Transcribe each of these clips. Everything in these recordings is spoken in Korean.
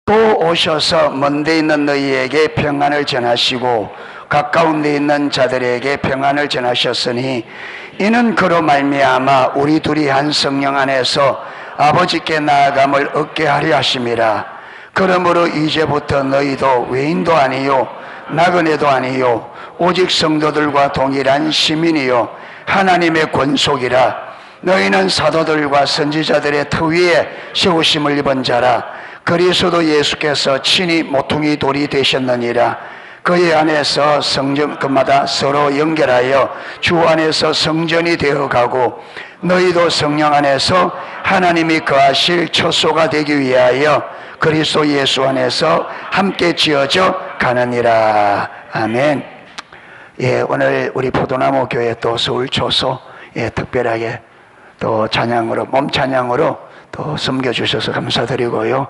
또 오셔서 먼 데 있는 너희에게 평안을 전하시고 가까운 데 있는 자들에게 평안을 전하셨으니 이는 그로 말미암아 우리 둘이 한 성령 안에서 아버지께 나아감을 얻게 하려 하심이라. 그러므로 이제부터 너희도 외인도 아니요 나그네도 아니요 오직 성도들과 동일한 시민이요 하나님의 권속이라. 너희는 사도들과 선지자들의 터 위에 세우심을 입은 자라. 그리스도 예수께서 친히 모퉁이 돌이 되셨느니라. 그의 안에서 성전마다 서로 연결하여 주 안에서 성전이 되어가고 너희도 성령 안에서 하나님이 거하실 처소가 되기 위하여 그리스도 예수 안에서 함께 지어져 가느니라. 아멘. 예, 오늘 우리 포도나무 교회 또 서울 초소 특별하게 또 찬양으로 몸 찬양으로 또 섬겨주셔서 감사드리고요.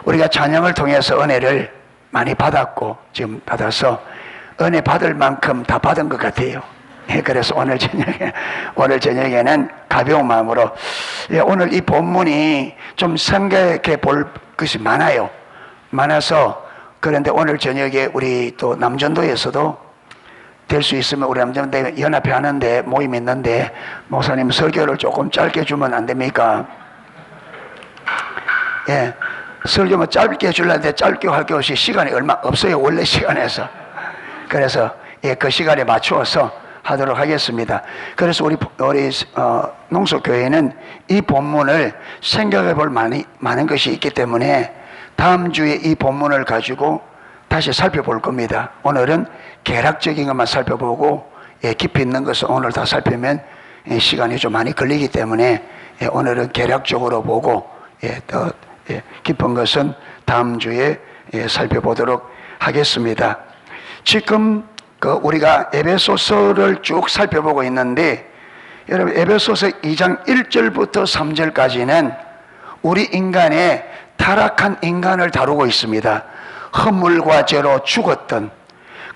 우리가 찬양을 통해서 은혜를 많이 받았고 지금 받아서 은혜 받을 만큼 다 받은 것 같아요. 그래서 오늘 저녁에는 가벼운 마음으로 오늘 이 본문이 좀 생각해 볼 것이 많아서 그런데 오늘 저녁에 우리 또 남전도에서도 될 수 있으면 우리 남전도 연합회 하는데 모임이 있는데 목사님 설교를 조금 짧게 주면 안 됩니까? 예, 설교만 짧게 해주려는데 짧게 할 게 없이 시간이 얼마 없어요. 원래 시간에서. 그래서 그 시간에 맞추어서 하도록 하겠습니다. 그래서 우리 농수교회는 이 본문을 생각해 볼 많은 것이 있기 때문에 다음 주에 이 본문을 가지고 다시 살펴볼 겁니다. 오늘은 개략적인 것만 살펴보고 깊이 있는 것을 오늘 다 살피면 시간이 좀 많이 걸리기 때문에 오늘은 개략적으로 보고 더 깊은 것은 다음 주에 살펴보도록 하겠습니다. 지금 우리가 에베소서를 쭉 살펴보고 있는데 여러분 에베소서 2장 1절부터 3절까지는 우리 인간의 타락한 인간을 다루고 있습니다. 허물과 죄로 죽었던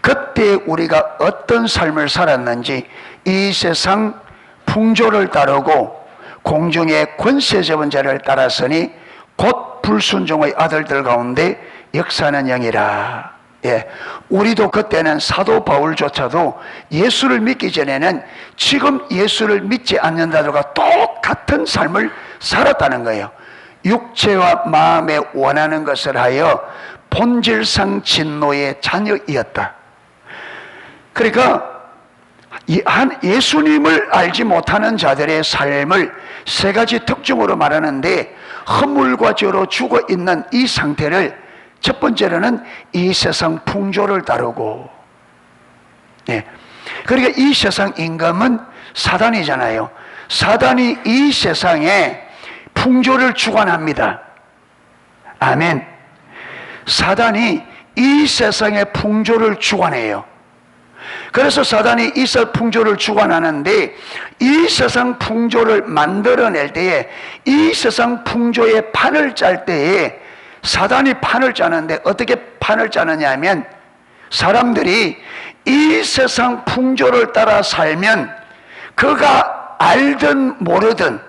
그때 우리가 어떤 삶을 살았는지 이 세상 풍조를 따르고 공중의 권세 잡은 자를 따랐으니 곧 불순종의 아들들 가운데 역사하는 영이라. 우리도 그때는 사도 바울조차도 예수를 믿기 전에는 지금 예수를 믿지 않는 자들과 똑같은 삶을 살았다는 거예요. 육체와 마음에 원하는 것을 하여 본질상 진노의 자녀이었다. 그러니까 예수님을 알지 못하는 자들의 삶을 세 가지 특징으로 말하는데 허물과 죄로 죽어 있는 이 상태를 첫 번째로는 이 세상 풍조를 따르고 그러니까 이 세상 임금은 사단이잖아요. 사단이 이 세상에 풍조를 주관합니다. 아멘. 사단이 이 세상의 풍조를 주관해요. 그래서 사단이 이 세상 풍조를 주관하는데 이 세상 풍조를 만들어낼 때에 이 세상 풍조의 판을 짤 때에 사단이 판을 짜는데 어떻게 판을 짜느냐 하면 사람들이 이 세상 풍조를 따라 살면 그가 알든 모르든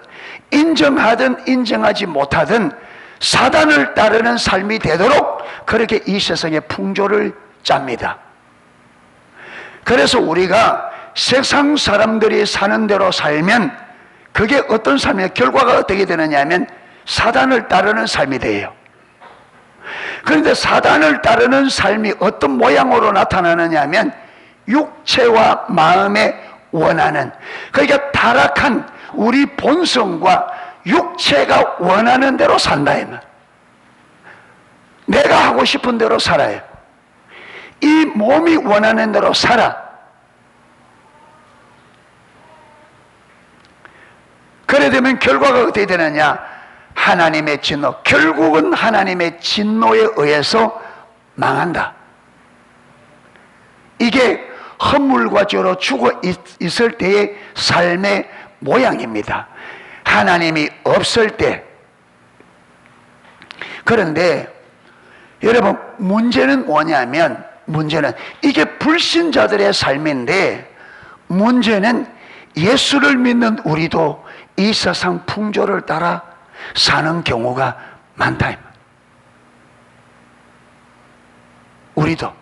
인정하든 인정하지 못하든 사단을 따르는 삶이 되도록 그렇게 이 세상의 풍조를 짭니다. 그래서 우리가 세상 사람들이 사는 대로 살면 그게 어떤 삶이에요? 결과가 어떻게 되느냐 하면 사단을 따르는 삶이 돼요. 그런데 사단을 따르는 삶이 어떤 모양으로 나타나느냐 하면 육체와 마음에 원하는, 그러니까 타락한 우리 본성과 육체가 원하는 대로 산다. 내가 하고 싶은 대로 살아요. 이 몸이 원하는 대로 살아. 그래 되면 결과가 어떻게 되느냐? 하나님의 진노. 결국은 하나님의 진노에 의해서 망한다. 이게 허물과 죄로 죽어 있을 때의 삶의 모양입니다. 하나님이 없을 때. 그런데 여러분, 문제는 뭐냐면, 문제는 이게 불신자들의 삶인데, 문제는 예수를 믿는 우리도 이 세상 풍조를 따라 사는 경우가 많다. 우리도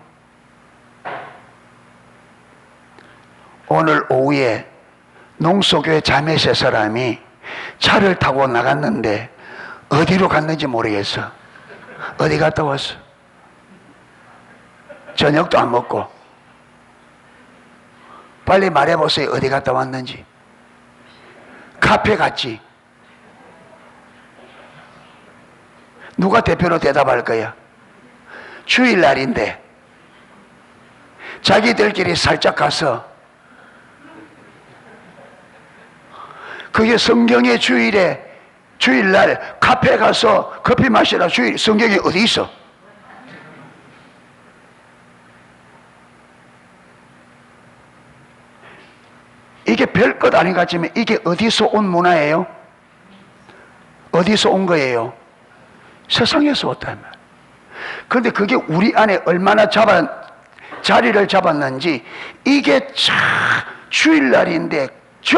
오늘 오후에 농소교회 자매 세 사람이 차를 타고 나갔는데 어디로 갔는지 모르겠어. 어디 갔다 왔어? 저녁도 안 먹고. 빨리 말해보세요. 어디 갔다 왔는지. 카페 갔지. 누가 대표로 대답할 거야? 주일날인데 자기들끼리 살짝 가서, 그게 성경의 주일날 카페 가서 커피 마시라 성경에 어디 있어? 이게 별것 아닌 것 같지만 이게 어디서 온 문화예요? 어디서 온 거예요? 세상에서 왔단 말이에요. 그런데 그게 우리 안에 얼마나 자리를 잡았는지, 이게 주일날인데 전혀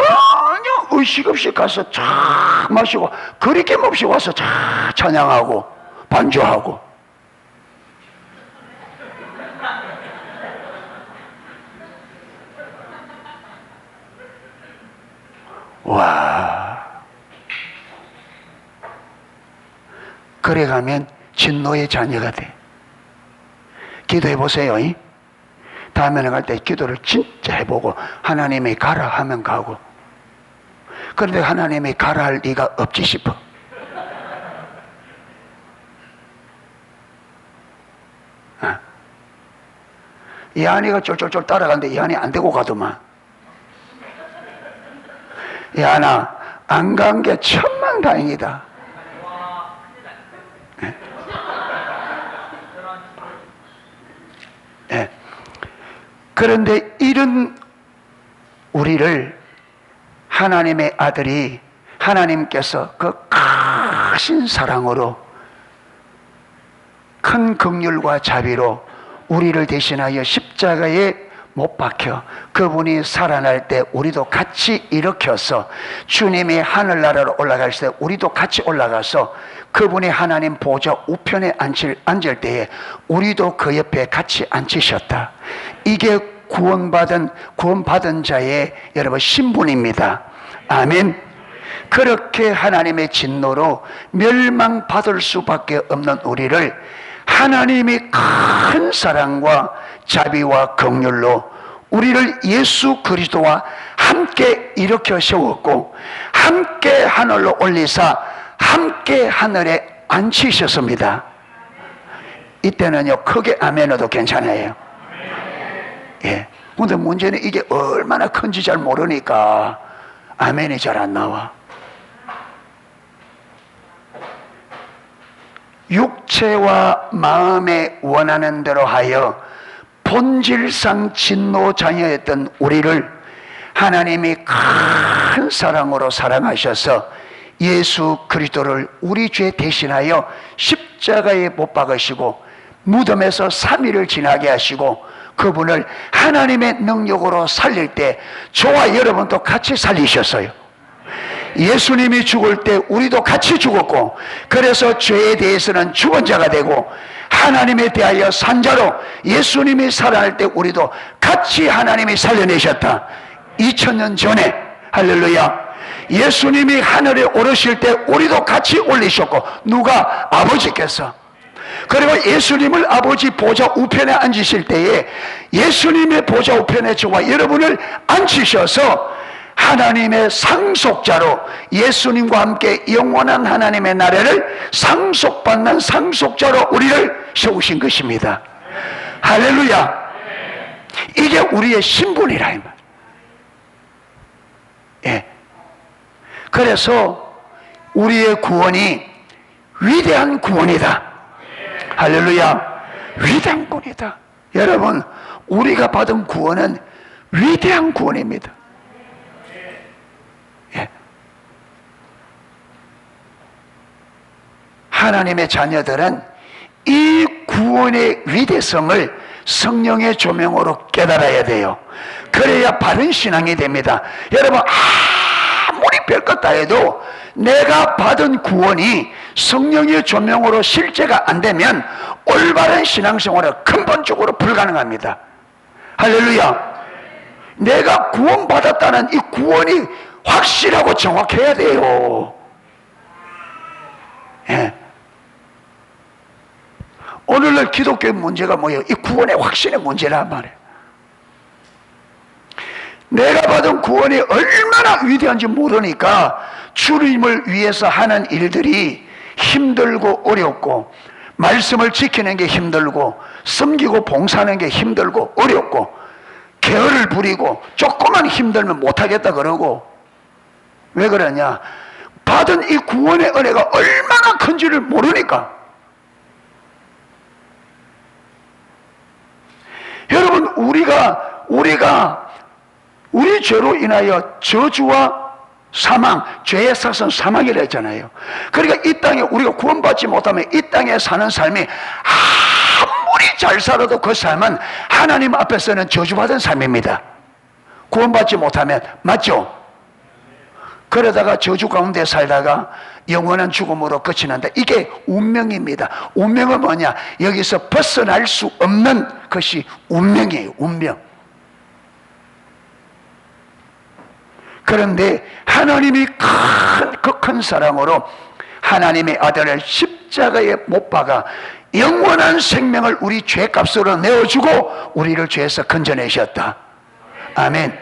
의식 없이 가서 쫙 마시고 거리낌 없이 와서 쫙 찬양하고 반주하고. 와, 그래 가면 진노의 자녀가 돼. 기도해 보세요. 다음에 갈 때 기도를 진짜 해보고 하나님이 가라 하면 가고. 그런데 하나님이 가라 할 리가 없지 싶어. 이 아내가 쫄쫄쫄 따라가는데 이 아내 안 되고 가더만. 이 아나 안 간 게 천만다행이다. 예. 그런데 이런 우리를 하나님의 아들이, 하나님께서 그 크신 사랑으로, 큰 긍휼과 자비로 우리를 대신하여 십자가에 못 박혀 그분이 살아날 때 우리도 같이 일으켜서, 주님이 하늘나라로 올라갈 때 우리도 같이 올라가서 그분이 하나님 보좌 우편에 앉을 때에 우리도 그 옆에 같이 앉히셨다. 이게 구원받은 자의 여러분 신분입니다. 아멘. 그렇게 하나님의 진노로 멸망받을 수밖에 없는 우리를 하나님이 큰 사랑과 자비와 긍휼로 우리를 예수 그리스도와 함께 일으켜 세웠고, 함께 하늘로 올리사 함께 하늘에 앉히셨습니다. 이때는요 크게 아멘해도 괜찮아요. 예. 근데 문제는 이게 얼마나 큰지 잘 모르니까 아멘이 잘 안 나와. 육체와 마음에 원하는 대로 하여 본질상 진노 자녀였던 우리를 하나님이 큰 사랑으로 사랑하셔서 예수 그리스도를 우리 죄 대신하여 십자가에 못 박으시고 무덤에서 3일을 지나게 하시고 그분을 하나님의 능력으로 살릴 때 저와 여러분도 같이 살리셨어요. 예수님이 죽을 때 우리도 같이 죽었고, 그래서 죄에 대해서는 죽은 자가 되고 하나님에 대하여 산 자로 예수님이 살아날 때 우리도 같이 하나님이 살려내셨다. 2000년 전에. 할렐루야. 예수님이 하늘에 오르실 때 우리도 같이 올리셨고, 누가? 아버지께서. 그리고 예수님을 아버지 보좌 우편에 앉으실 때에 예수님의 보좌 우편에 저와 여러분을 앉히셔서 하나님의 상속자로 예수님과 함께 영원한 하나님의 나라를 상속받는 상속자로 우리를 세우신 것입니다. 할렐루야. 이게 우리의 신분이라 이 말. 예. 그래서 우리의 구원이 위대한 구원이다. 할렐루야. 위대한 구원이다. 여러분, 우리가 받은 구원은 위대한 구원입니다. 예. 하나님의 자녀들은 이 구원의 위대성을 성령의 조명으로 깨달아야 돼요. 그래야 바른 신앙이 됩니다. 여러분, 아무리 별것 다 해도 내가 받은 구원이 성령의 조명으로 실제가 안 되면 올바른 신앙생활은 근본적으로 불가능합니다. 할렐루야. 내가 구원받았다는 이 구원이 확실하고 정확해야 돼요. 예. 오늘날 기독교의 문제가 뭐예요? 이 구원의 확신의 문제란 말이에요. 내가 받은 구원이 얼마나 위대한지 모르니까 주님을 위해서 하는 일들이 힘들고 어렵고, 말씀을 지키는 게 힘들고, 섬기고 봉사하는 게 힘들고 어렵고, 게으를 부리고 조금만 힘들면 못하겠다 그러고. 왜 그러냐? 받은 이 구원의 은혜가 얼마나 큰지를 모르니까. 여러분, 우리가 우리 죄로 인하여 저주와 사망, 죄의 삭은 사망이라 했잖아요. 그러니까 이 땅에 우리가 구원받지 못하면 이 땅에 사는 삶이 아무리 잘 살아도 그 삶은 하나님 앞에서는 저주받은 삶입니다. 구원받지 못하면. 맞죠? 그러다가 저주 가운데 살다가 영원한 죽음으로 끝이 난다. 이게 운명입니다. 운명은 뭐냐? 여기서 벗어날 수 없는 것이 운명이에요. 운명. 그런데 하나님이 큰 사랑으로 하나님의 아들을 십자가에 못 박아 영원한 생명을 우리 죄값으로 내어주고 우리를 죄에서 건져내셨다. 아멘.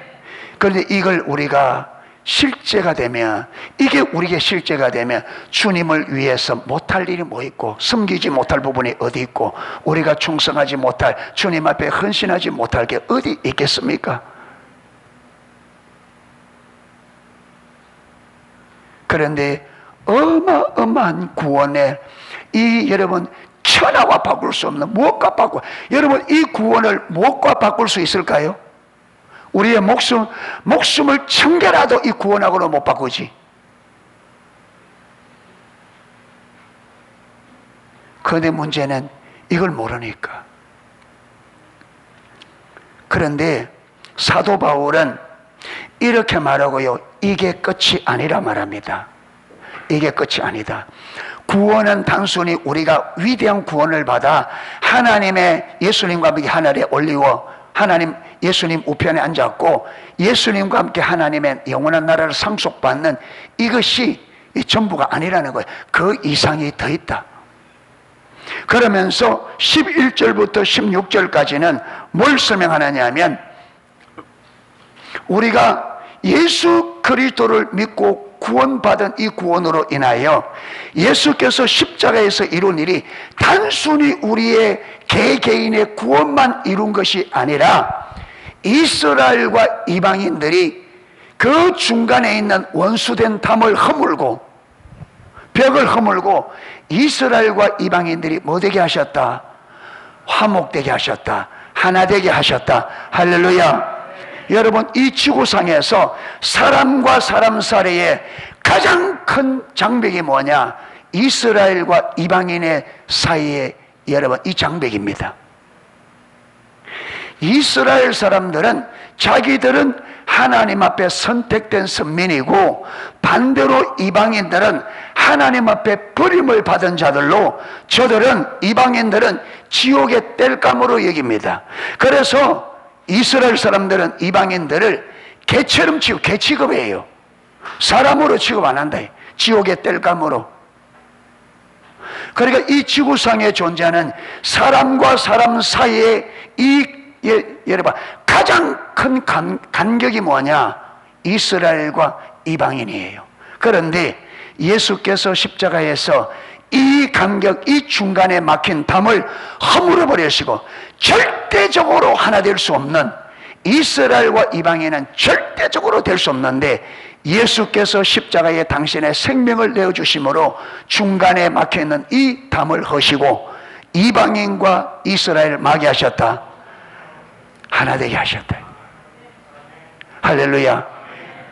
그런데 이걸 우리가 실제가 되면, 이게 우리에게 실제가 되면 주님을 위해서 못할 일이 뭐 있고, 섬기지 못할 부분이 어디 있고, 우리가 충성하지 못할, 주님 앞에 헌신하지 못할 게 어디 있겠습니까? 그런데 어마어마한 구원에 여러분, 천하와 바꿀 수 없는, 무엇과 바꿀, 여러분, 이 구원을 무엇과 바꿀 수 있을까요? 우리의 목숨을 천개라도 이 구원하고는 못 바꾸지. 그런데 문제는 이걸 모르니까. 그런데 사도 바울은 이렇게 말하고요, 이게 끝이 아니라 말합니다. 이게 끝이 아니다. 구원은 단순히 우리가 위대한 구원을 받아 하나님의 예수님과 함께 하늘에 올리워 하나님 예수님 우편에 앉았고 예수님과 함께 하나님의 영원한 나라를 상속받는 이것이 전부가 아니라는 거예요. 그 이상이 더 있다. 그러면서 11절부터 16절까지는 뭘 설명하느냐 하면, 우리가 예수 그리스도를 믿고 구원받은 이 구원으로 인하여 예수께서 십자가에서 이룬 일이 단순히 우리의 개개인의 구원만 이룬 것이 아니라 이스라엘과 이방인들이 그 중간에 있는 원수된 담을 허물고 벽을 허물고 이스라엘과 이방인들이 뭐 되게 하셨다? 화목되게 하셨다. 하나 되게 하셨다. 할렐루야. 여러분, 이 지구상에서 사람과 사람 사이에 가장 큰 장벽이 뭐냐? 이스라엘과 이방인의 사이에, 여러분, 이 장벽입니다. 이스라엘 사람들은 자기들은 하나님 앞에 선택된 선민이고, 반대로 이방인들은 하나님 앞에 버림을 받은 자들로, 이방인들은 지옥의 땔감으로 여깁니다. 그래서 이스라엘 사람들은 이방인들을 개처럼 개 취급해요. 사람으로 취급 안 한다. 지옥의 땔감으로. 그러니까 이 지구상에 존재하는 사람과 사람 사이에 여러분, 가장 큰 간격이 뭐냐? 이스라엘과 이방인이에요. 그런데 예수께서 십자가에서 이 간격, 이 중간에 막힌 담을 허물어 버리시고 절대적으로 하나 될 수 없는, 이스라엘과 이방인은 절대적으로 될 수 없는데 예수께서 십자가에 당신의 생명을 내어주심으로 중간에 막혀있는 이 담을 허시고 이방인과 이스라엘을 마게 하셨다. 하나 되게 하셨다. 할렐루야.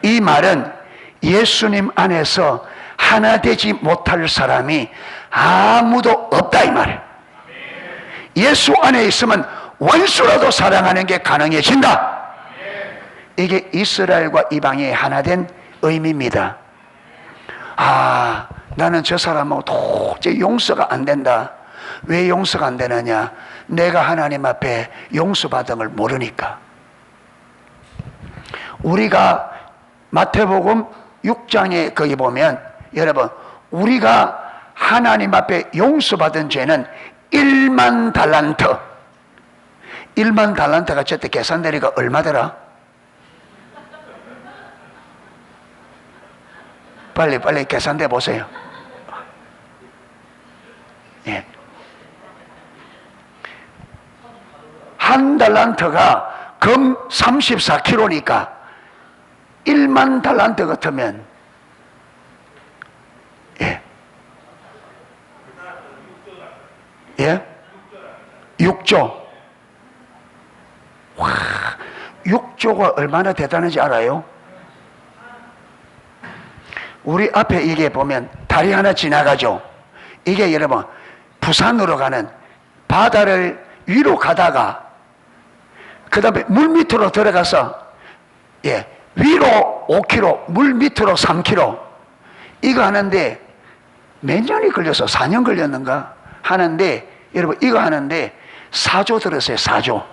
이 말은 예수님 안에서 하나 되지 못할 사람이 아무도 없다, 이 말이에요. 예수 안에 있으면 원수라도 사랑하는 게 가능해진다. 이게 이스라엘과 이방이 하나 된 의미입니다. 나는 저 사람하고 도저히 용서가 안 된다. 왜 용서가 안 되느냐? 내가 하나님 앞에 용서받은 걸 모르니까. 우리가 마태복음 6장에 거기 보면 여러분, 우리가 하나님 앞에 용서받은 죄는 1만 달란트. 1만 달란트가 저때 계산되니까 얼마더라? 빨리 계산돼 보세요. 예. 한 달란트가 금 34kg니까 1만 달란트 같으면, 예. 예? 6조. 와, 6조가 얼마나 대단한지 알아요? 우리 앞에 이게 보면 다리 하나 지나가죠. 이게 여러분, 부산으로 가는, 바다를 위로 가다가 그 다음에 물 밑으로 들어가서, 예, 위로 5km, 물 밑으로 3km. 이거 하는데 몇 년이 걸려서 4년 걸렸는가 하는데, 여러분 이거 하는데 4조 들었어요. 4조.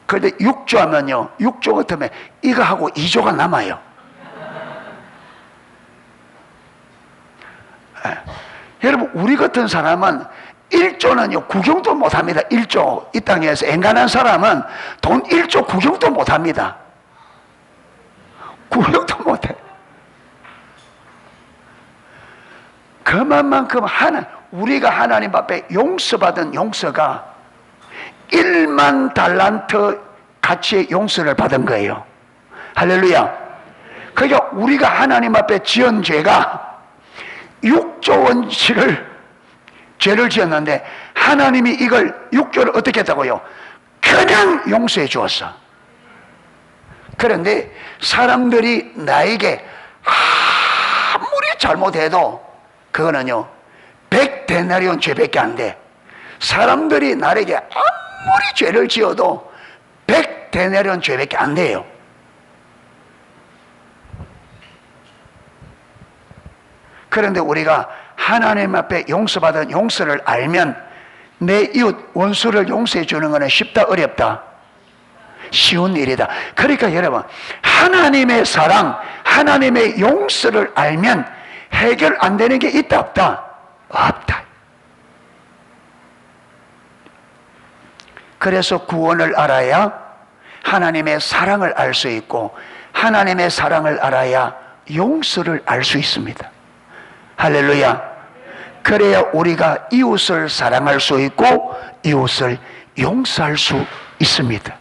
그런데 6조 하면요, 6조 같으면 이거 하고 2조가 남아요. 예. 여러분, 우리 같은 사람은 1조는요 구경도 못합니다. 1조. 이 땅에서 엔간한 사람은 돈 1조 구경도 못합니다. 구경도 못해. 그만큼 우리가 하나님 앞에 용서받은 용서가 1만 달란트 가치의 용서를 받은 거예요. 할렐루야. 그러니까 우리가 하나님 앞에 지은 죄가 6조 원치를 죄를 지었는데, 하나님이 이걸 6조를 어떻게 했다고요? 그냥 용서해 주었어. 그런데 사람들이 나에게 아무리 잘못해도 그거는요 100데나리온 죄밖에 안 돼. 사람들이 나에게 아무리 죄를 지어도 100데나리온 죄밖에 안 돼요. 그런데 우리가 하나님 앞에 용서받은 용서를 알면 내 이웃 원수를 용서해 주는 것은 쉽다 어렵다? 쉬운 일이다. 그러니까 여러분, 하나님의 사랑, 하나님의 용서를 알면 해결 안 되는 게 있다 없다? 없다. 그래서 구원을 알아야 하나님의 사랑을 알 수 있고, 하나님의 사랑을 알아야 용서를 알 수 있습니다. 할렐루야. 그래야 우리가 이웃을 사랑할 수 있고 이웃을 용서할 수 있습니다.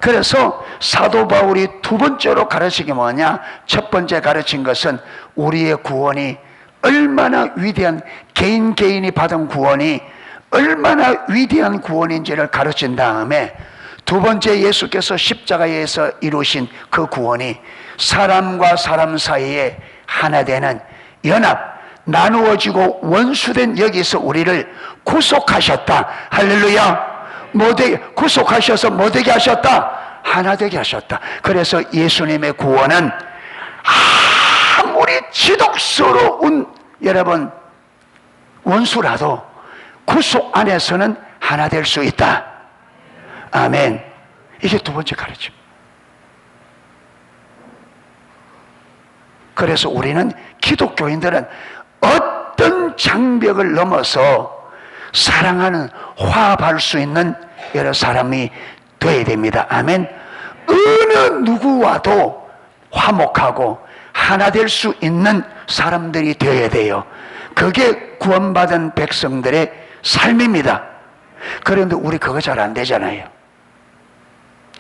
그래서 사도 바울이 두 번째로 가르친 게 뭐냐? 첫 번째 가르친 것은 우리의 구원이 얼마나 위대한, 개인이 받은 구원이 얼마나 위대한 구원인지를 가르친 다음에, 두 번째 예수께서 십자가에서 이루신 그 구원이 사람과 사람 사이에 하나 되는 연합, 나누어지고 원수된 여기서 우리를 구속하셨다. 할렐루야. 구속하셔서 뭐 되게 하셨다? 하나 되게 하셨다. 그래서 예수님의 구원은 아무리 지독스러운 여러분 원수라도 구속 안에서는 하나 될 수 있다. 아멘. 이게 두 번째 가르침. 그래서 우리는, 기독교인들은 어떤 장벽을 넘어서 사랑하는, 화합할 수 있는 여러 사람이 되어야 됩니다. 아멘. 어느 누구와도 화목하고 하나 될 수 있는 사람들이 되어야 돼요. 그게 구원받은 백성들의 삶입니다. 그런데 우리 그거 잘 안 되잖아요.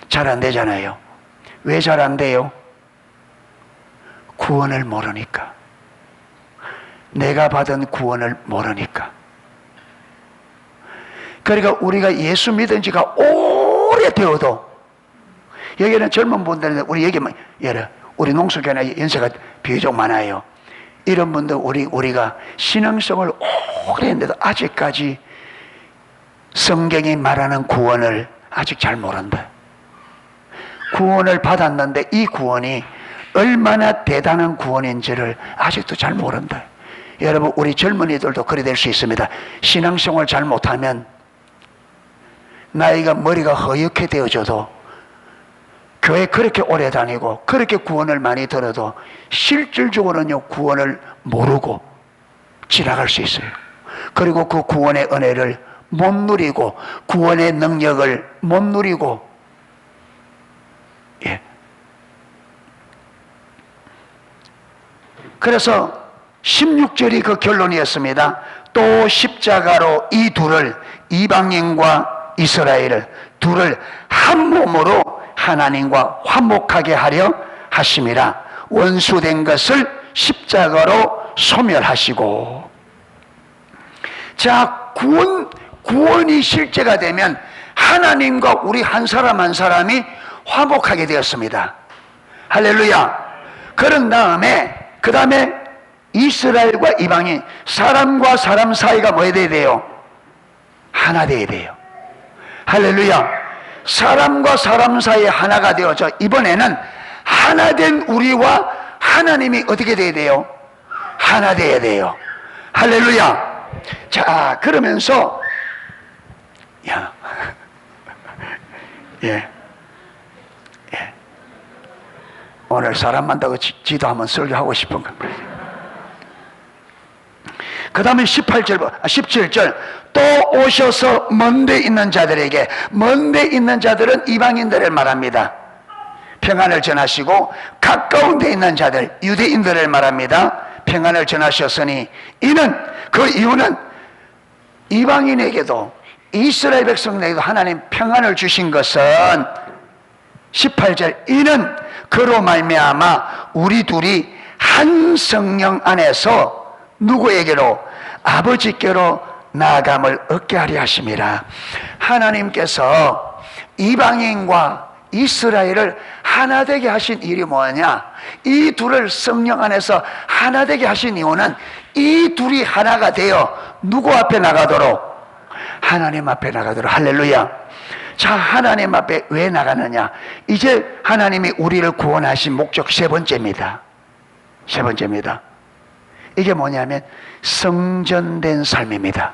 잘 안 되잖아요. 왜 잘 안 돼요? 구원을 모르니까. 내가 받은 구원을 모르니까. 그러니까 우리가 예수 믿은 지가 오래되어도, 여기는 젊은 분들인데 우리 여기 우리 농수교회 연세가 비교적 많아요. 이런 분들 우리가 신앙생활을 오래 했는데도 아직까지 성경이 말하는 구원을 아직 잘 모른다. 구원을 받았는데 이 구원이 얼마나 대단한 구원인지를 아직도 잘 모른다. 여러분, 우리 젊은이들도 그래 될 수 있습니다. 신앙생활 잘 못하면 나이가 머리가 허옇게 되어져도 교회 그렇게 오래 다니고 그렇게 구원을 많이 들어도 실질적으로는요, 구원을 모르고 지나갈 수 있어요. 그리고 그 구원의 은혜를 못 누리고 구원의 능력을 못 누리고, 예. 그래서 16절이 그 결론이었습니다. 또 십자가로 이 둘을, 이방인과 이스라엘을 둘을 한 몸으로 하나님과 화목하게 하려 하심이라. 원수된 것을 십자가로 소멸하시고. 자, 구원이 실제가 되면 하나님과 우리 한 사람 한 사람이 화목하게 되었습니다. 할렐루야. 그런 다음에 그 다음에 이스라엘과 이방인, 사람과 사람 사이가 뭐 해야 돼요? 하나 돼야 돼요. 할렐루야. 사람과 사람 사이에 하나가 되어져 이번에는 하나 된 우리와 하나님이 어떻게 돼야 돼요? 하나 돼야 돼요. 할렐루야. 자, 그러면서 예. 오늘 사람 만나고 지도하면 설교하고 싶은 겁니다. 그 다음에 17절 또 오셔서 먼데 있는 자들에게, 먼데 있는 자들은 이방인들을 말합니다. 평안을 전하시고 가까운 데 있는 자들, 유대인들을 말합니다. 평안을 전하셨으니 이는, 그 이유는 이방인에게도 이스라엘 백성에게도 하나님 평안을 주신 것은 18절 이는 그로 말미암아 우리 둘이 한 성령 안에서 누구에게로? 아버지께로 나아감을 얻게 하려 하심이라. 하나님께서 이방인과 이스라엘을 하나 되게 하신 일이 뭐냐? 이 둘을 성령 안에서 하나 되게 하신 이유는 이 둘이 하나가 되어 누구 앞에 나가도록? 하나님 앞에 나가도록. 할렐루야. 자, 하나님 앞에 왜 나가느냐? 이제 하나님이 우리를 구원하신 목적 세 번째입니다. 세 번째입니다. 이게 뭐냐면 성전된 삶입니다.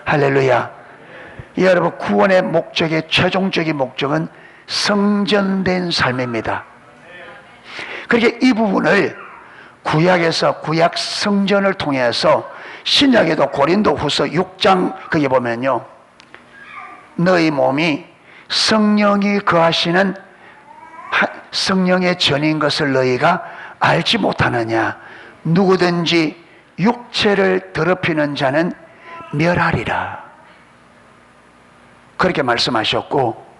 할렐루야. 여러분, 구원의 목적의 최종적인 목적은 성전된 삶입니다. 그렇게 이 부분을 구약에서, 구약 성전을 통해서 신약에도 고린도후서 6장 거기 보면요, 너희 몸이 성령이 거하시는 성령의 전인 것을 너희가 알지 못하느냐? 누구든지 육체를 더럽히는 자는 멸하리라. 그렇게 말씀하셨고,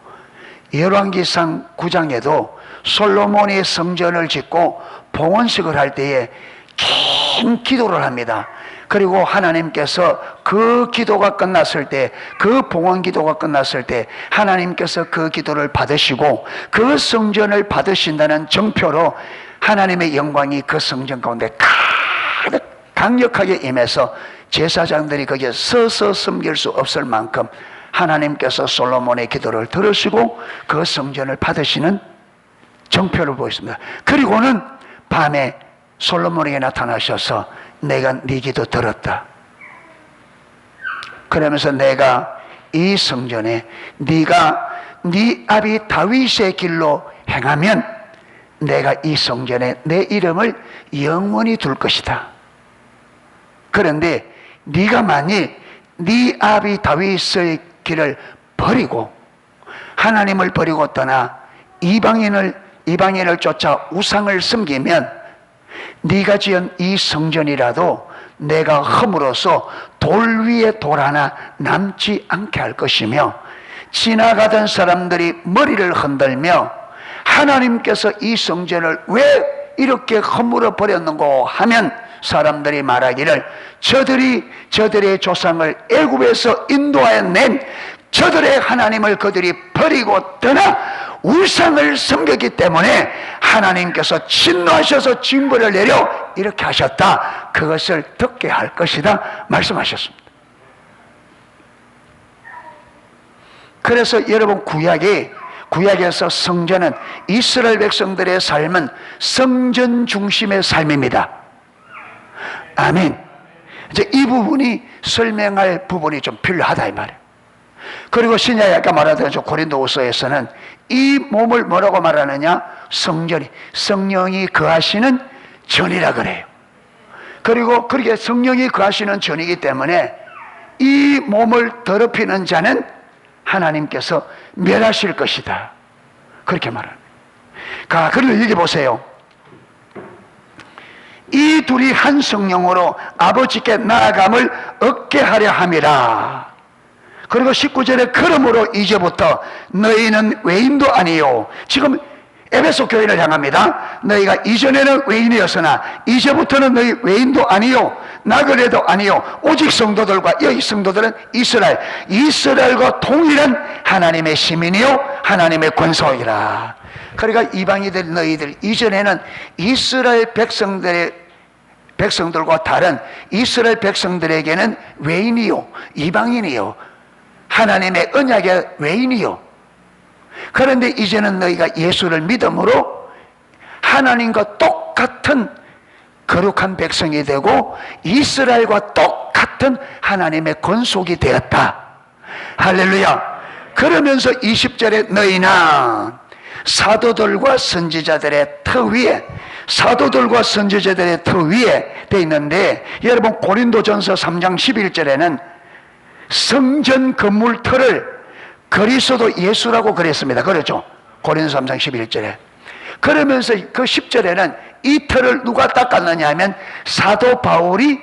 열왕기상 9장에도 솔로몬이 성전을 짓고 봉헌식을 할 때에 긴 기도를 합니다. 그리고 하나님께서 그 기도가 끝났을 때, 그 봉헌 기도가 끝났을 때 하나님께서 그 기도를 받으시고 그 성전을 받으신다는 정표로 하나님의 영광이 그 성전 가운데 가득 강력하게 임해서 제사장들이 거기에 서서 섬길 수 없을 만큼 하나님께서 솔로몬의 기도를 들으시고 그 성전을 받으시는 정표를 보였습니다. 그리고는 밤에 솔로몬에게 나타나셔서 내가 네 기도 들었다. 그러면서 내가 이 성전에 네가 네 아비 다윗의 길로 행하면 내가 이 성전에 내 이름을 영원히 둘 것이다. 그런데 네가 만일 네 아비 다윗의 길을 버리고 하나님을 버리고 떠나 이방인을 쫓아 우상을 섬기면 네가 지은 이 성전이라도 내가 흠으로써 돌 위에 돌 하나 남지 않게 할 것이며, 지나가던 사람들이 머리를 흔들며 하나님께서 이 성전을 왜 이렇게 허물어 버렸는고 하면 사람들이 말하기를 저들의 조상을 애굽에서 인도하여 낸 저들의 하나님을 그들이 버리고 떠나 우상을 섬겼기 때문에 하나님께서 진노하셔서 징벌을 내려 이렇게 하셨다. 그것을 듣게 할 것이다 말씀하셨습니다. 그래서 여러분, 구약에서 성전은 이스라엘 백성들의 삶은 성전 중심의 삶입니다. 아멘. 이제 이 부분이 설명할 부분이 좀 필요하다 이 말이에요. 그리고 신약에 아까 말하던 고린도후서에서는 이 몸을 뭐라고 말하느냐? 성전이, 성령이 거하시는 전이라 그래요. 그리고 그렇게 성령이 거하시는 전이기 때문에 이 몸을 더럽히는 자는 하나님께서 멸하실 것이다, 그렇게 말합니다. 그런데 여기 보세요. 이 둘이 한 성령으로 아버지께 나아감을 얻게 하려 함이라. 그리고 19절에 그러므로 이제부터 너희는 외인도 아니요, 지금 에베소 교회를 향합니다. 너희가 이전에는 외인이었으나 이제부터는 너희 외인도 아니요 나그네도 아니요 오직 성도들과, 여기 성도들은 이스라엘과 동일한 하나님의 시민이요 하나님의 권속이라. 그러니까 이방인들, 너희들 이전에는 이스라엘 백성들과 다른 이스라엘 백성들에게는 외인이요 이방인이요 하나님의 언약의 외인이요. 그런데 이제는 너희가 예수를 믿음으로 하나님과 똑같은 거룩한 백성이 되고 이스라엘과 똑같은 하나님의 권속이 되었다. 할렐루야. 그러면서 20절에 너희는 사도들과 선지자들의 터 위에, 사도들과 선지자들의 터 위에 돼 있는데, 여러분 고린도전서 3장 11절에는 성전 건물 터를 그리스도 예수라고 그랬습니다. 그렇죠? 고린도서 3장 11절에. 그러면서 그 10절에는 이 터를 누가 닦았느냐 하면 사도 바울이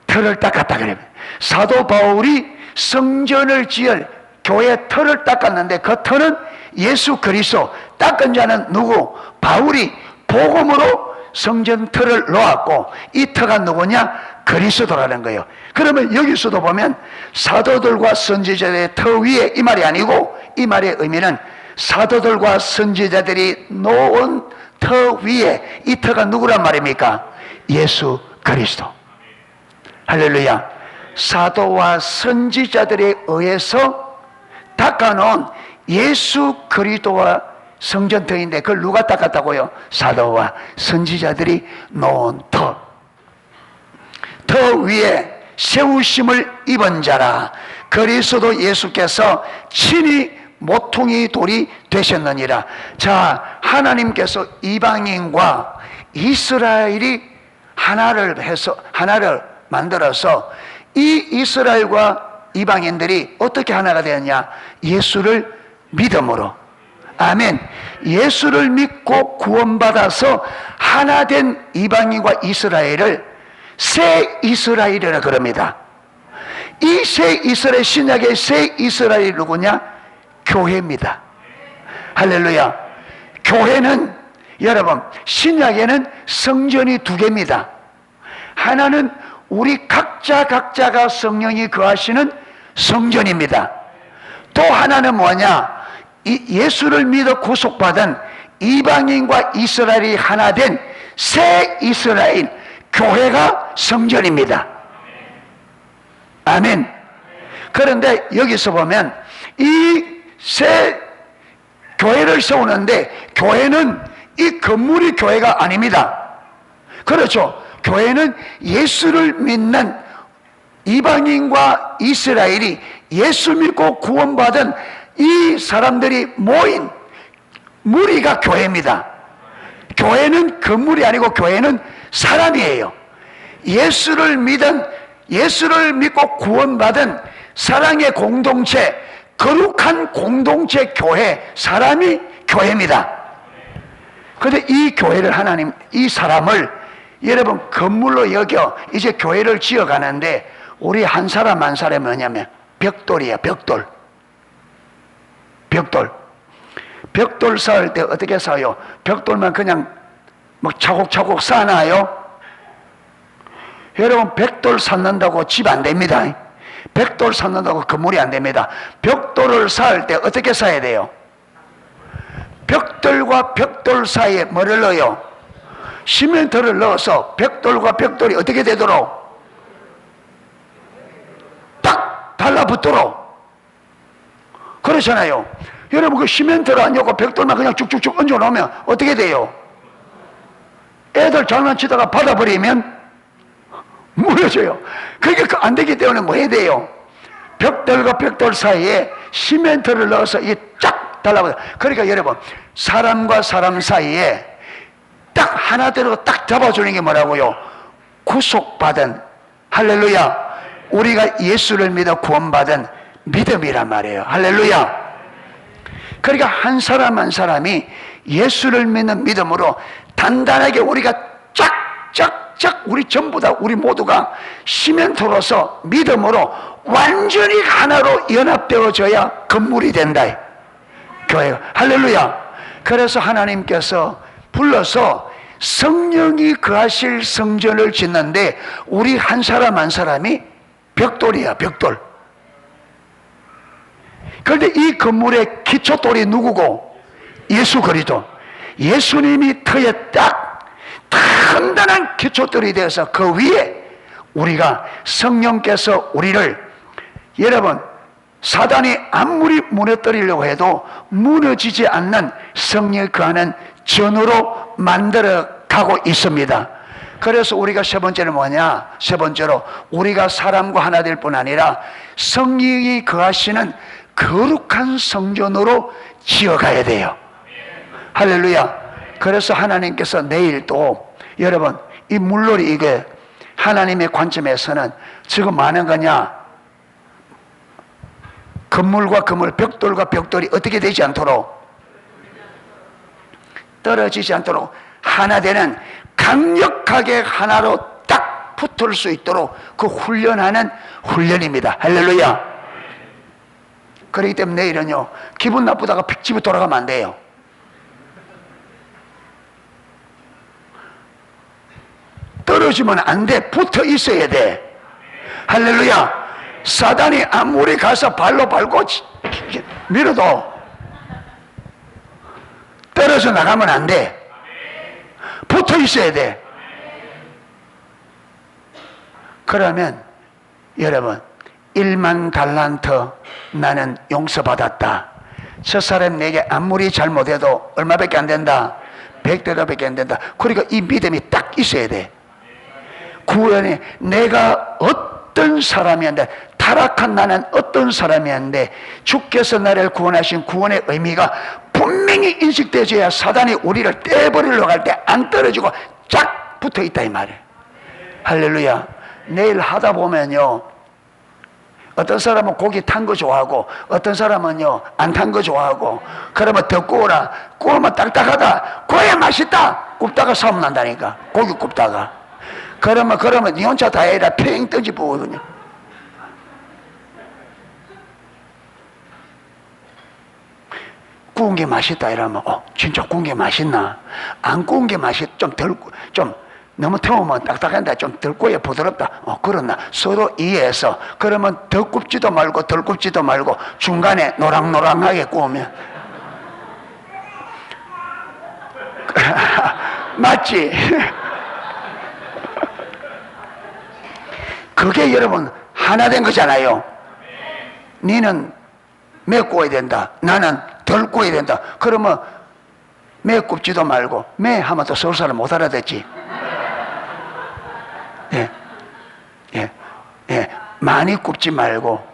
터를 닦았다 그래요. 사도 바울이 성전을 지을 교회 터를 닦았는데 그 터는 예수 그리스도, 닦은 자는 누구? 바울이 복음으로 성전 터를 놓았고, 이 터가 누구냐? 그리스도라는 거예요. 그러면 여기서도 보면 사도들과 선지자들의 터 위에, 이 말이 아니고 이 말의 의미는 사도들과 선지자들이 놓은 터 위에, 이 터가 누구란 말입니까? 예수 그리스도. 할렐루야. 사도와 선지자들에 의해서 닦아놓은 예수 그리스도와 성전터인데 그걸 누가 닦았다고요? 사도와 선지자들이 놓은 터. 터 위에 세우심을 입은 자라. 그리스도 예수께서 친히 모퉁이 돌이 되셨느니라. 자, 하나님께서 이방인과 이스라엘이 하나를 해서, 하나를 만들어서 이 이스라엘과 이방인들이 어떻게 하나가 되었냐? 예수를 믿음으로. 아멘. 예수를 믿고 구원받아서 하나 된 이방인과 이스라엘을 새 이스라엘이라 그럽니다. 이 새 이스라엘, 신약의 새 이스라엘이 누구냐? 교회입니다. 할렐루야. 교회는, 여러분, 신약에는 성전이 두 개입니다. 하나는 우리 각자가 성령이 거하시는 성전입니다. 또 하나는 뭐냐? 예수를 믿어 구속받은 이방인과 이스라엘이 하나 된 새 이스라엘, 교회가 성전입니다. 아멘. 그런데 여기서 보면 이 새 교회를 세우는데, 교회는 이 건물이 교회가 아닙니다. 그렇죠? 교회는 예수를 믿는 이방인과 이스라엘이 예수 믿고 구원받은 이 사람들이 모인 무리가 교회입니다. 교회는 건물이 아니고 교회는 사람이에요. 예수를 믿고 구원받은 사랑의 공동체, 거룩한 공동체 교회, 사람이 교회입니다. 그런데 이 교회를 하나님, 이 사람을 여러분 건물로 여겨 이제 교회를 지어가는데, 우리 한 사람 한 사람이 뭐냐면 벽돌이에요. 벽돌 쌓을 때 어떻게 쌓아요? 벽돌만 그냥 막 차곡차곡 쌓아놔요? 여러분, 벽돌 쌓는다고 집 안 됩니다. 벽돌 쌓는다고 건물이 안 됩니다. 벽돌을 쌓을 때 어떻게 쌓아야 돼요? 벽돌과 벽돌 사이에 뭐를 넣어요? 시멘트를 넣어서 벽돌과 벽돌이 어떻게 되도록? 딱 달라붙도록. 그렇잖아요. 여러분 그 시멘트를 안 엮고 벽돌만 그냥 쭉쭉쭉 얹어 놓으면 어떻게 돼요? 애들 장난치다가 받아버리면 무너져요. 그게 안 되기 때문에 뭐 해야 돼요? 벽돌과 벽돌 사이에 시멘트를 넣어서 이게 쫙 달라붙어요. 그러니까 여러분, 사람과 사람 사이에 딱 하나대로 딱 잡아주는 게 뭐라고요? 구속받은, 할렐루야, 우리가 예수를 믿어 구원받은 믿음이란 말이에요. 할렐루야. 그러니까 한 사람 한 사람이 예수를 믿는 믿음으로 단단하게 우리가 쫙쫙쫙 우리 전부 다 우리 모두가 시멘트로서 믿음으로 완전히 하나로 연합되어져야 건물이 된다. 교회가. 할렐루야. 그래서 하나님께서 불러서 성령이 거하실 성전을 짓는데 우리 한 사람 한 사람이 벽돌이야, 벽돌. 그런데 이 건물의 기초돌이 누구고? 예수 그리스도. 예수님이 터에 딱 단단한 기초돌이 되어서 그 위에 우리가 성령께서 우리를, 여러분, 사단이 아무리 무너뜨리려고 해도 무너지지 않는 성령이 거하는 전으로 만들어 가고 있습니다. 그래서 우리가 세 번째는 뭐냐? 세 번째로 우리가 사람과 하나 될 뿐 아니라 성령이 거하시는 거룩한 성전으로 지어가야 돼요. 할렐루야. 그래서 하나님께서 내일 또, 여러분, 이 물놀이 이게 하나님의 관점에서는 지금 많은 거냐? 건물과 건물, 벽돌과 벽돌이 어떻게 되지 않도록, 떨어지지 않도록 하나 되는, 강력하게 하나로 딱 붙을 수 있도록 그 훈련하는 훈련입니다. 할렐루야. 그렇기 때문에 내일은요, 기분 나쁘다가 집에 돌아가면 안 돼요. 떨어지면 안 돼. 붙어 있어야 돼. 할렐루야. 사단이 아무리 가서 발로 밟고 밀어도 떨어져 나가면 안 돼. 붙어 있어야 돼. 그러면 여러분, 1만 달란트 나는 용서받았다. 저 사람 내게 아무리 잘못해도 얼마밖에 안 된다? 100대답밖에 안 된다. 그러니까 이 믿음이 딱 있어야 돼. 구원에 내가 어떤 사람이었는데, 타락한 나는 어떤 사람이었는데 주께서 나를 구원하신 구원의 의미가 분명히 인식되어야 사단이 우리를 떼버리려고 할 때 안 떨어지고 쫙 붙어 있다 이 말이에요. 할렐루야. 내일 하다 보면요, 어떤 사람은 고기 탄 거 좋아하고 어떤 사람은요 안 탄 거 좋아하고, 그러면 더 구워라. 구우면 딱딱하다. 구워야 맛있다. 굽다가 싸움 난다니까. 고기 굽다가. 그러면 니 혼자 다 해라. 팽 떠지 보거든요. 구운 게 맛있다 이러면 진짜 구운 게 맛있나? 안 구운 게 좀 너무 태우면 딱딱한데 좀 덜 구워야 부드럽다. 그렇나? 서로 이해해서, 그러면 더 굽지도 말고 덜 굽지도 말고 중간에 노랑노랑하게 구우면 맞지? 그게 여러분 하나 된 거잖아요. 니는 매 구워야 된다. 나는 덜 구워야 된다. 그러면 매 굽지도 말고, 매 하면 또 서울 사람 못 알아듣지. 많이 굽지 말고,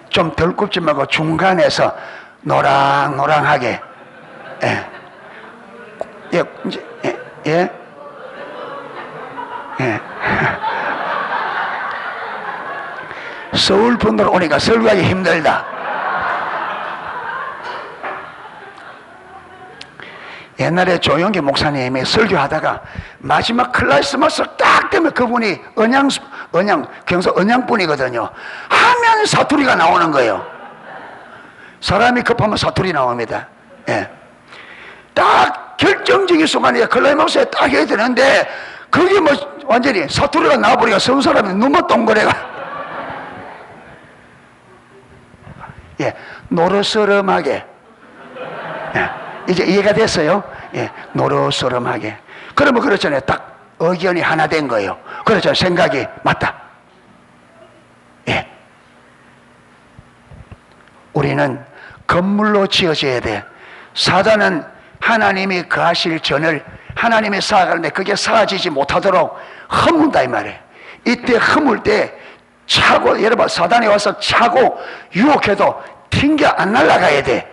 좀 덜 굽지 말고 중간에서 노랑노랑하게, 서울 분들 오니까 설교하기 힘들다. 옛날에 조영기 목사님이 설교하다가 마지막 클라이스마스 딱 되면 그분이 경서 언양분이거든요. 하면 사투리가 나오는 거예요. 사람이 급하면 사투리 나옵니다. 딱 결정적인 순간에 클라이막스에 딱 해야 되는데 그게 뭐 완전히 사투리가 나와버리니까 서울 사람이 눈만 동그래가 노릇스름하게. 이제 이해가 됐어요? 노릇스름하게. 그러면 그렇잖아요. 딱 의견이 하나 된 거예요. 그렇죠. 생각이 맞다. 우리는 건물로 지어져야 돼. 사단은 하나님이 거하실 전을 하나님이 쌓아가는데 그게 쌓아지지 못하도록 허문다 이 말이에요. 이때 허물 때 차고, 여러분 사단이 와서 차고 유혹해도 튕겨 안 날아가야 돼.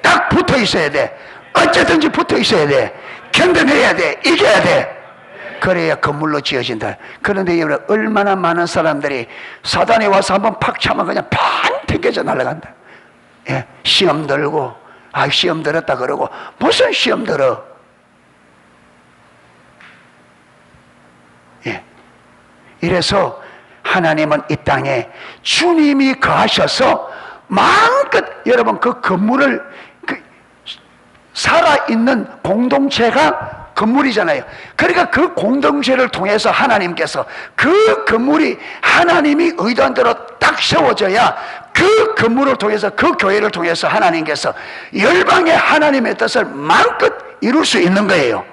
딱 붙어 있어야 돼. 어쨌든지 붙어 있어야 돼. 견뎌내야 돼. 이겨야 돼. 그래야 건물로 지어진다. 그런데 여러분 얼마나 많은 사람들이 사단이 와서 한번 팍 차면 그냥 팡 튕겨져 날아간다. 예, 시험 들고 시험 들었다 그러고 무슨 시험 들어? 예. 이래서 하나님은 이 땅에 주님이 거하셔서 마음껏 여러분 그 건물을 살아있는 공동체가 건물이잖아요. 그러니까 그 공동체를 통해서 하나님께서 그 건물이 하나님이 의도한 대로 딱 세워져야 그 건물을 통해서 그 교회를 통해서 하나님께서 열방의 하나님의 뜻을 마음껏 이룰 수 있는 거예요.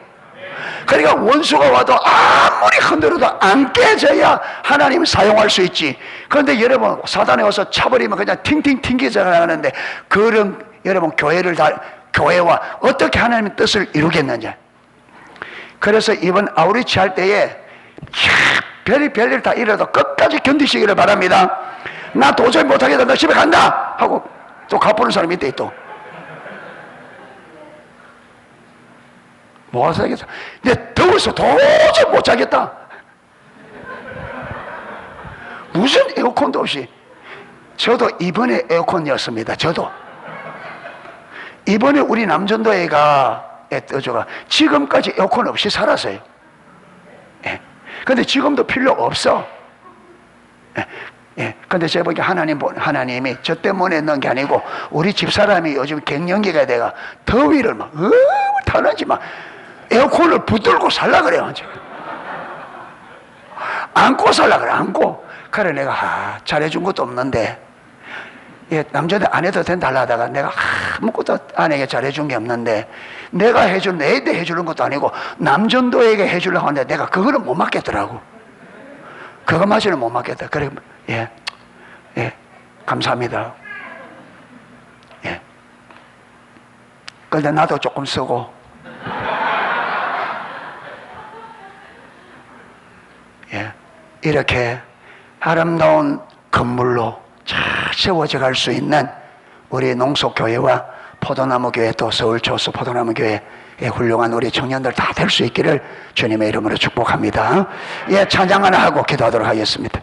그러니까 원수가 와도 아무리 흔들어도 안 깨져야 하나님을 사용할 수 있지. 그런데 여러분 사단에 와서 차버리면 그냥 팅팅 튕기져 나가는데 그런 여러분 교회와 어떻게 하나님의 뜻을 이루겠느냐. 그래서 이번 아우리치 할 때에 별일 다 이래도 끝까지 견디시기를 바랍니다. 나 도저히 못하겠다, 너 집에 간다 하고 또 가보는 사람이 있대. 또 뭐 하겠어? 근데 더워서 도저히 못 자겠다. 무슨 에어컨도 없이. 저도 이번에 에어컨이었습니다. 저도 이번에 우리 남전도회가 떠줘가 지금까지 에어컨 없이 살았어요. 예. 근데 지금도 필요 없어. 예. 예. 근데 제가 보기에 하나님이 저 때문에 넣은 게 아니고 우리 집사람이 요즘 갱년기가 돼가 더위를 막 타는지 막 에어컨을 붙들고 살라 그래요. 안고 살라 그래. 안고. 그래 내가 잘해준 것도 없는데 예, 남자들 안 해도 된다 하다가 내가 아무것도 아내에게 잘해준 게 없는데 내가 해준 애한테 해주는 것도 아니고 남전도에게 해주려고 하는데 내가 그거는 못 맡겠더라고. 그것마저는 못 맡겠다. 그래 예 감사합니다. 예. 그런데 나도 조금 쓰고 예 이렇게 아름다운 건물로 잘 세워져 갈 수 있는 우리 농속교회와 포도나무교회 또 서울초수 포도나무교회의 훌륭한 우리 청년들 다 될 수 있기를 주님의 이름으로 축복합니다. 예, 찬양 하나 하고 기도하도록 하겠습니다.